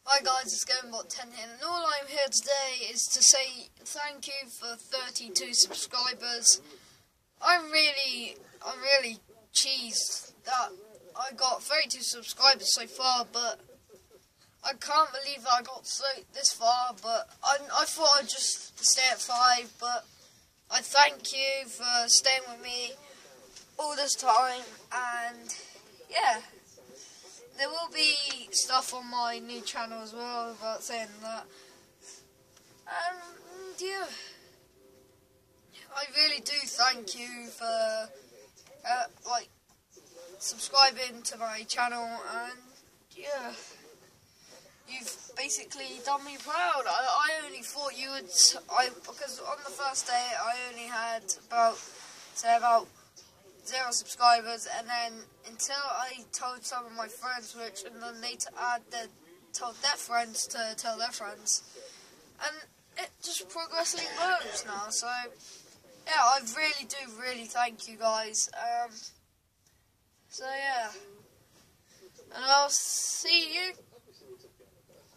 Hi guys, it's GameBot10 here, and all I'm here today is to say thank you for 32 subscribers. I'm really cheesed that I got 32 subscribers so far, but I can't believe that I got this far, but I thought I'd just stay at 5, but I thank you for staying with me all this time, and yeah. There will be stuff on my new channel as well about saying that. And yeah, I really do thank you for subscribing to my channel, and yeah, you've basically done me proud. I only thought you would, because on the first day I only had about 0 subscribers, and then until I told some of my friends, and then they told their friends to tell their friends, and it just progressively grows now. So yeah, I really thank you guys. So yeah, and I'll see you.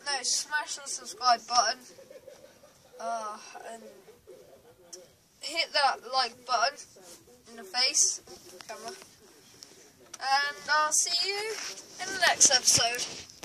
No, smash the subscribe button, and hit that like button in the face, camera, and I'll see you in the next episode.